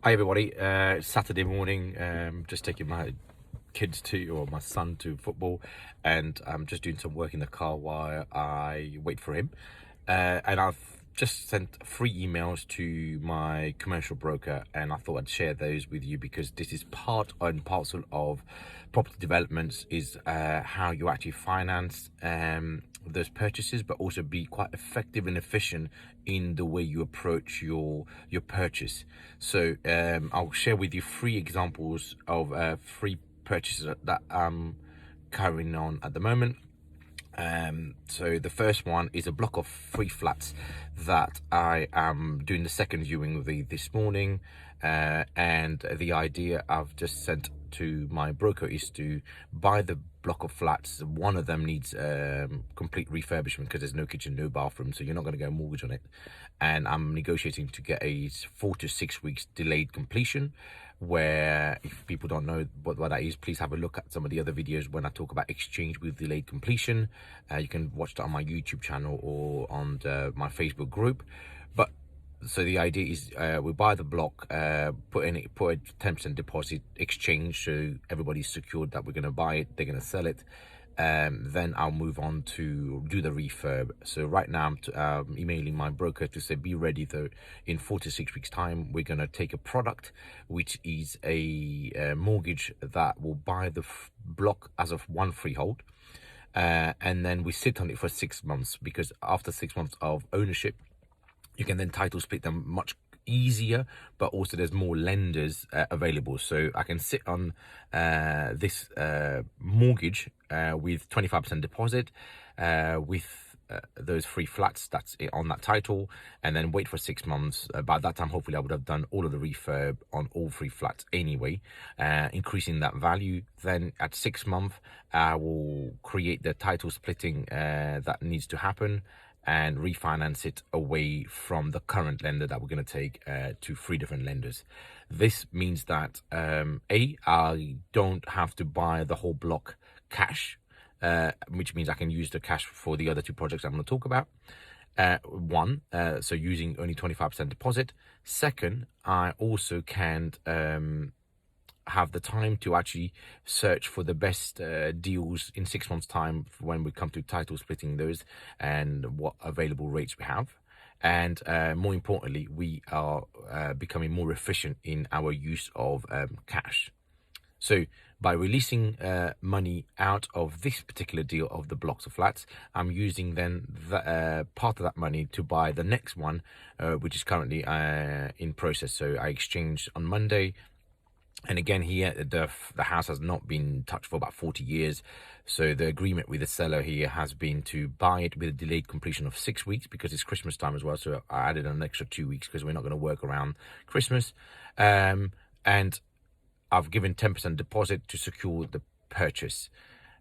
Hi everybody, it's Saturday morning, just taking my my son to football, and I'm just doing some work in the car while I wait for him. And I've just sent 3 emails to my commercial broker, and I thought I'd share those with you because this is part and parcel of property developments, is how you actually finance those purchases, but also be quite effective and efficient in the way you approach your purchase. So I'll share with you 3 examples of 3 purchases that I'm carrying on at the moment. So the first one is a block of 3 flats that I am doing the second viewing of this morning, and the idea I've just sent to my broker is to buy the block of flats. One of them needs complete refurbishment because there's no kitchen, no bathroom, so you're not going to get a mortgage on it, and I'm negotiating to get a 4 to 6 weeks delayed completion, where, if people don't know what that is, please have a look at some of the other videos when I talk about exchange with delayed completion. You can watch that on my YouTube channel or on my Facebook group. But so the idea is we buy the block, put a 10% deposit, exchange, so everybody's secured that we're going to buy it, they're going to sell it. Then I'll move on to do the refurb. So right now I'm emailing my broker to say be ready, though in 4 to 6 weeks time we're going to take a product which is a mortgage that will buy the block as of 1 freehold, and then we sit on it for 6 months, because after 6 months of ownership you can then title split them much easier, but also there's more lenders available. So I can sit on this mortgage with 25% deposit with those 3 flats that's it on that title, and then wait for 6 months. By that time hopefully I would have done all of the refurb on all 3 flats anyway, increasing that value. Then at 6 months I will create the title splitting that needs to happen, and refinance it away from the current lender that we're going to take to 3 different lenders. This means that I don't have to buy the whole block cash, which means I can use the cash for the other 2 projects I'm going to talk about. So using only 25% deposit. Second, I also can have the time to actually search for the best deals in 6 months time when we come to title splitting those, and what available rates we have. And more importantly, we are becoming more efficient in our use of cash. So by releasing money out of this particular deal of the blocks of flats, I'm using then part of that money to buy the next one, which is currently in process. So I exchanged on Monday. And again, here the house has not been touched for about 40 years. So the agreement with the seller here has been to buy it with a delayed completion of 6 weeks, because it's Christmas time as well. So I added an extra 2 weeks because we're not going to work around Christmas. And I've given 10% deposit to secure the purchase.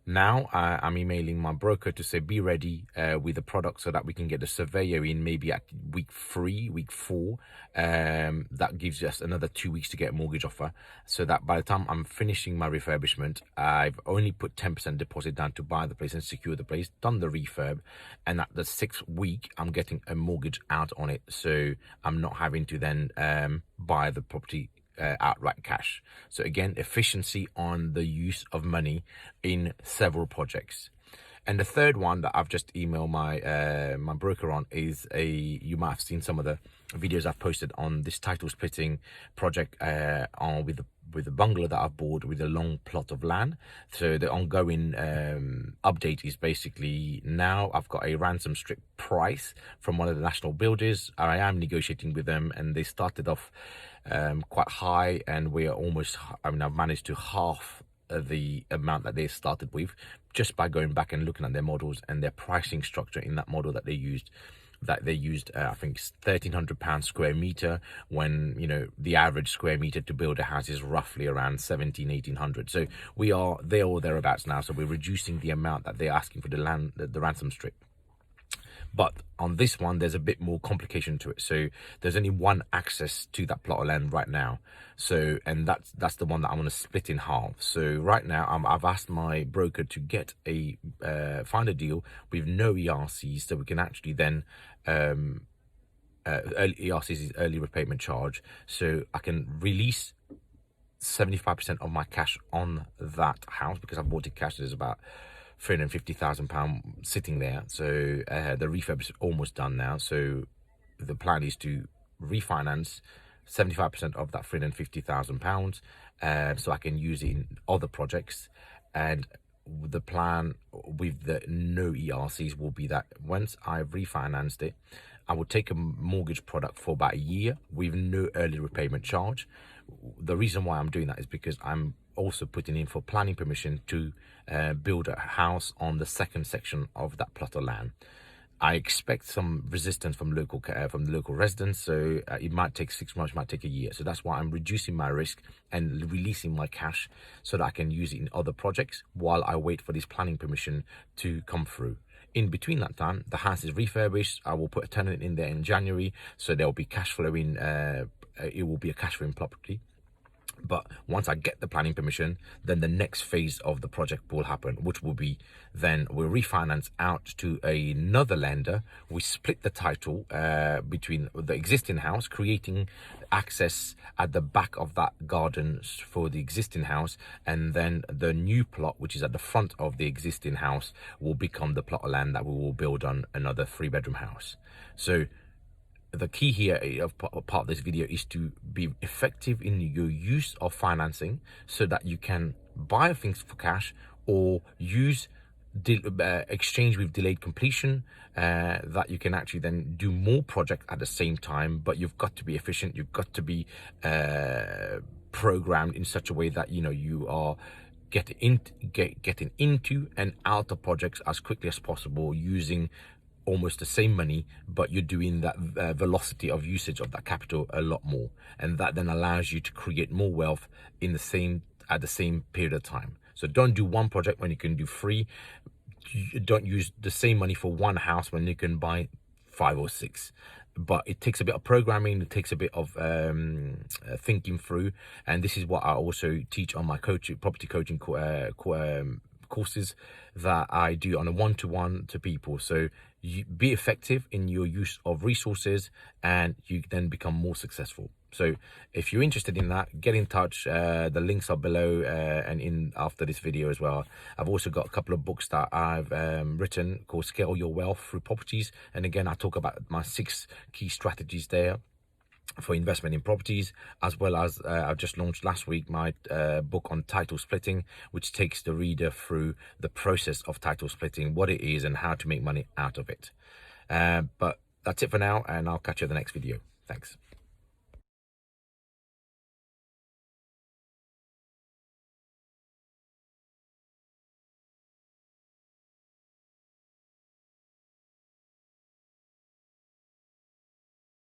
Now I'm emailing my broker to say be ready with the product, so that we can get the surveyor in maybe at week 3, week 4. That gives us another 2 weeks to get a mortgage offer, so that by the time I'm finishing my refurbishment, I've only put 10% deposit down to buy the place and secure the place, done the refurb, and at the 6th week I'm getting a mortgage out on it, so I'm not having to then buy the property outright cash. So again, efficiency on the use of money in several projects. And the third one that I've just emailed my broker on is you might have seen some of the videos I've posted on this title splitting project with the bungalow that I've bought with a long plot of land. So the ongoing update is basically, now I've got a ransom strip price from one of the national builders. I am negotiating with them, and they started off quite high, and we are almost, I've managed to half the amount that they started with, just by going back and looking at their models and their pricing structure in that model that they used. I think £1,300 square meter, when the average square meter to build a house is roughly around 1,700-1,800. So we are there or thereabouts now. So we're reducing the amount that they're asking for the ransom strip. But on this one, there's a bit more complication to it. So there's only one access to that plot of land right now. So, and that's the one that I'm going to split in half. So right now, I've asked my broker to get find a deal with no ERCs, so we can actually then ERCs is early repayment charge, so I can release 75% of my cash on that house because I bought it cash. There's about £350,000 sitting there, so the refurb is almost done now. So the plan is to refinance 75% of that £350,000, so I can use it in other projects. And the plan with the no ERCs will be that once I've refinanced it, I will take a mortgage product for about a year with no early repayment charge. The reason why I'm doing that is because I'm also putting in for planning permission to build a house on the second section of that plot of land. I expect some resistance from the local residents, so it might take 6 months, might take a year. So that's why I'm reducing my risk and releasing my cash so that I can use it in other projects while I wait for this planning permission to come through. In between that time, the house is refurbished. I will put a tenant in there in January, so there will be cash flowing. It will be a cash flowing property. But once I get the planning permission, then the next phase of the project will happen, which will be then we'll refinance out to another lender. We split the title between the existing house, creating access at the back of that garden for the existing house, and then the new plot, which is at the front of the existing house, will become the plot of land that we will build on another 3-bedroom house. So the key here of part of this video is to be effective in your use of financing so that you can buy things for cash or use exchange with delayed completion, that you can actually then do more projects at the same time. But you've got to be efficient, you've got to be programmed in such a way that you are getting into and out of projects as quickly as possible using almost the same money, but you're doing that velocity of usage of that capital a lot more, and that then allows you to create more wealth at the same period of time. So don't do one project when you can do 3. Don't use the same money for one house when you can buy 5 or 6. But it takes a bit of programming, it takes a bit of thinking through, and this is what I also teach on my property coaching courses that I do on a one-to-one to people. So you be effective in your use of resources and you then become more successful. So if you're interested in that, get in touch. The links are below and in after this video as well. I've also got a couple of books that I've written called Scale Your Wealth Through Properties, and again I talk about my 6 key strategies there for investment in properties, as well as I've just launched last week my book on title splitting, which takes the reader through the process of title splitting, what it is and how to make money out of it. But that's it for now, and I'll catch you in the next video. Thanks.